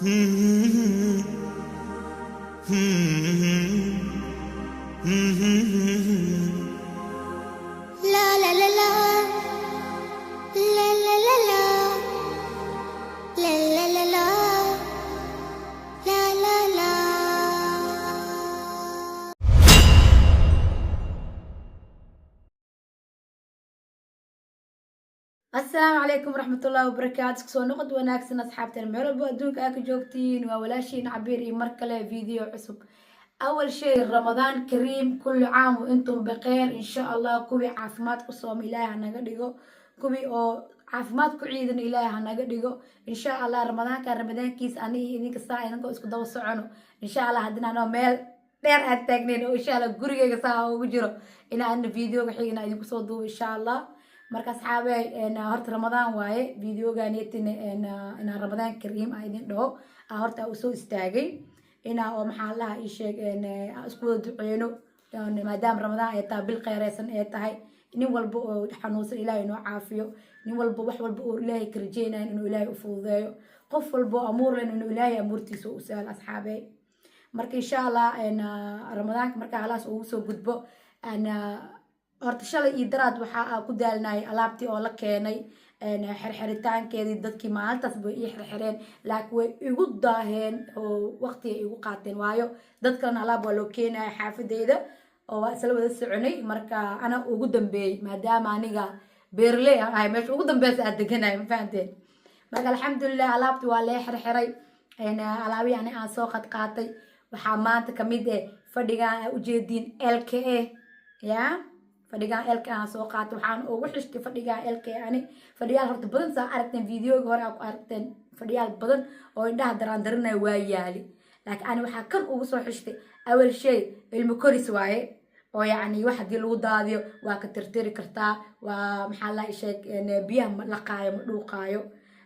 لا لا لا لا لا لا لا لا لا لا لا لا لا لا لا. السلام عليكم ورحمة الله وبركاته. كسو نقد وناكسن أصحابتنا ميربو أدونك آكو جوكتين وولاشين عبير مركلة فيديو عصب. أول شيء رمضان كريم، كل عام وأنتم بخير إن شاء الله. كوبي عافمات قصوم إلهي هنقدقو، كوبي أو عافمات كعيدن إلهي هنقدقو إن شاء الله. رمضان كان رمضان كيس أني إنك الساعة إنكو إسكو دو سعنو إن شاء الله. هدنا نو ميل دير أتاقنين وإن شاء الله قريقا ساعة وجرو إنا أن فيديو بحيقنا إنكو صدو إن شاء الله. marka asxaabay horta ramadaan waaye videoganeetina ina ramadaan kariim ah idin dhaho horta u soo istaagay ina oo maxaa laha ii sheeg isku wada duceeno maadaama ramadaan ay tahay bil qeyreysan ay tahay. nin walba oo xanuunsan ilaahay inoo caafiyo, nin walba wax walba oo ilaahay ka rajeynayo inuu ilaahay u fududeeyo, qof walba oo amuur leh inuu ilaahay amuurtiisa u sahlo asxaabay. marka insha allah ramadaanka marka halaas ugu soo gudbo horta shalay iyo daraad waxaa ku daalnay alaabtii oo la keenay xirxiritaankeedii dadkii maalintaas bay ii xirxireen, laakiin way igu daaheen oo waqti ay igu qaateen waayo dadkan alaab waa loo keenaya xaafadeyda oo waa isla wada soconay. marka ana ugu dambeeyay maadaama aniga beerley aan ahay meesha ugu dambeysa aan deganahay, ma fahanteen. marka alxamdulilah alaabtii waa lee xirxiray, alaabii ani aan soo qaatay. waxaa maanta kamid fadhigaan aa ujeediin LKA yaa fadhigaan LKA aan soo qaatay. waxaan ugu xishtay fadhigaan LKA ani fadhiyaal horta badan saa aragteen videoga hore aa ku aragteen fadhiyaal badan oo indhaha daraandarinaya waa yaali, laakiin ani waxaa kan ugu soo xishtay awal shay ilmo koris waaye oo yacni wax haddii lagu daadiyo waa ka tirtiri kartaa, waa maxaa la sheeg biyaha ma laqaayo ma dhuuqaayo.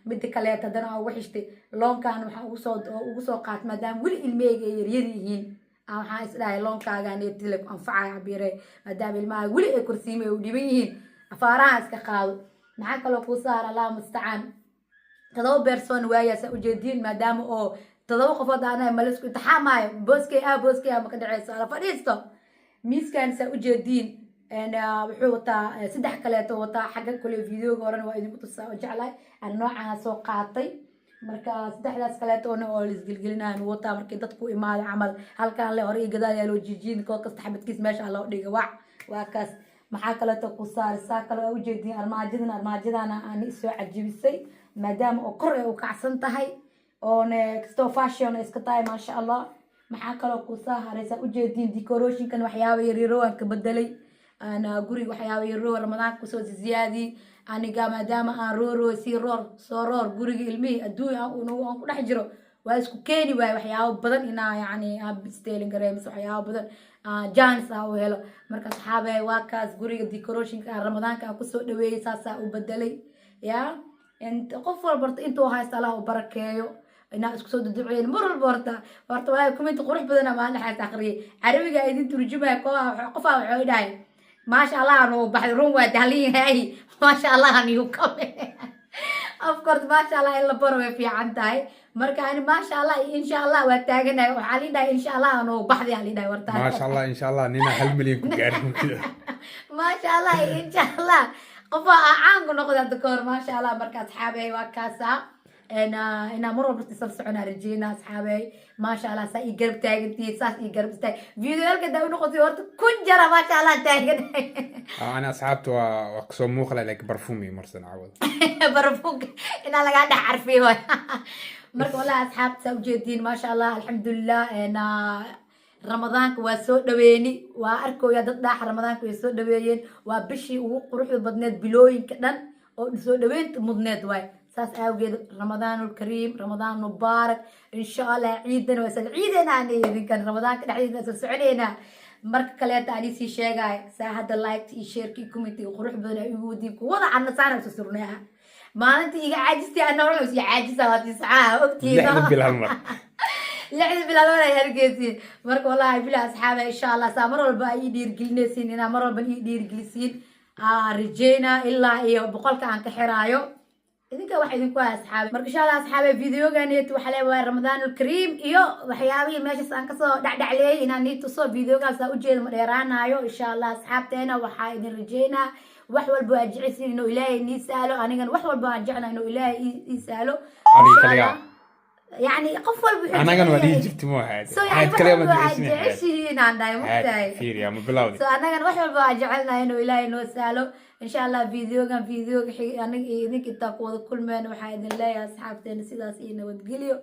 midda kaleet haddana aan ugu xishtay loonkan waxaan ugu soo qaatay maadaama weli ilmeyga ay yaryar yihiin waxaan isdhahay loonkaagaan tile ku anfacaya cabiire maadaama ilmaha weli ay korsiimay u dhiban yihiin afaaraha iska qaado. maxaa kaloo kuu saara allah mustacaan 7 beersoon waayaa saa ujeediin maadaama oo 7 qofood aanahay mala isku intixaamaayo booskey maka dhaceyso ala fadhiisto. miiskan saa ujeediin wuxuu wataa 3 kaleeto wataa xagga kule videoga horena waa idinku tusaa oo jeclahay aan noocaan soo qaatay. marka 3daas kaleetoona oo lisgelgelinayo wataa markii dadku imaado camal halkaan le hore iyo gadaal yaa loo jijiin koo kasta xabadkiis meesha loo dhiga waa kaas. maxaa kaleeto ku saari saa kale waa ujeediin armaajadana aan soo cajibisay maadaama oo kor ay u kacsan tahay oona kastoo fashion iska tahay maasha allah. maxaa kaloo ku saa haraysaa ujeediin decorationkan waxyaaba yaryaro aan ka bedelay ana guriga waxyaaba yaryaro ramadaanka kusoo ziyaadiyey aniga maadaama aan roor guriga ilmihii adduun aan ku dhex jiro waa isku keeni waaye waxyaabo badan inaa yacni aan bisteelin gareemis waxyaabo badan jaanis u helo. marka saxaabay waa kaas guriga decorationka ramadaanka aan kusoo dhaweeyey saasaa u bedelay yaa qof walba horta intuu haysta allah u barakeeyo inaa isku soo duduceyn mar walba horta walaahi comment qurux badan maa dhaxays aqriyay carabiga idin turjumaya qofaa wuxuu dhahay maasha allah anu baxday run waa dahliin hay maasha allah anigu kame of course maasha allah in la baro way fiican tahay. marka ani maasha allah insha allah waa taaganahay waxaa lii dhahay insha allah anu baxday lii dhahay wartaa maasha allah insha allah nina 1 milyan ku gaarin maasha allah insha allah qofaa caan ku noqda dadkoor maasha allah. marka asxaabay waa kaasa ina mar walba isla soconaa rajeyna asxaabay maasha allah saa ii garab taagantii saas ii garab istaag videoyalka daa u noqotay horta kun jara maasha allah taaganahay. ana asxaabta waa kasoo muuqla like barfuumi marsan caawad barfuumka ina laga dhex carfiyo waay. marka wallahi asxaabta saa ujeediin maasha allah alxamdulilah ramadaanka waa soo dhaweeni waa arkooya dad dhaaxa ramadaanka way soo dhaweeyeen waa bishii ugu quruxda badneed bilooyinka dhan oo soo dhaweynta mudneed waay. saas awgeed ramadaanul kariim ramadaan mubaarak insha allah ciidana waa isla ciidana idinkan ramadaanka dhexdiisa isla soconayna. marka kaleeta aan sii sheegay saa hadda like iyo share iyo comment iyo qurux badan ay ugu diin kuwada aan saana soo surnaa maalintii iga caajistay aan nolol is caajisa waa tiscaa ogtiina 6 bilaal mar 6 bilaal ay hargeysiin. marka wallahi bila asxaaba insha allah saa mar walba ay dhiirgelinaysiin ina mar walba ay dhiirgelisiin rajeyna ilaa iyo boqolka aan ka xiraayo idinka wax idinku ah asxaabi marka insha Allah asxaabi videogaaniyad waxa leeyahay Ramadaanul Kariim iyo waxyaabihii meeshaas aan kasoo dhacdhacleeyay inaan nii tuso videogaas u jeedo ma dheeraanayo insha Allah asxaabteena waxaa idin rajeynaa wax walba aad jeceshiin inuu Ilaahay nii saalo anigana wax walba aan jeclahay inuu Ilaahay ii saalo يعني قفل بحجة أنا كان ودي جبت مو هاد هاد كلام جعشين عندنا مختاي كثير يا مبلاودي أنا كان واحد بقى جعلنا إنه إلهي نوساله إن شاء الله فيديو كان فيديو أنا إنك تقوى كل ما نوحيد الله يا أصحابتنا سيدا سينا وتقليو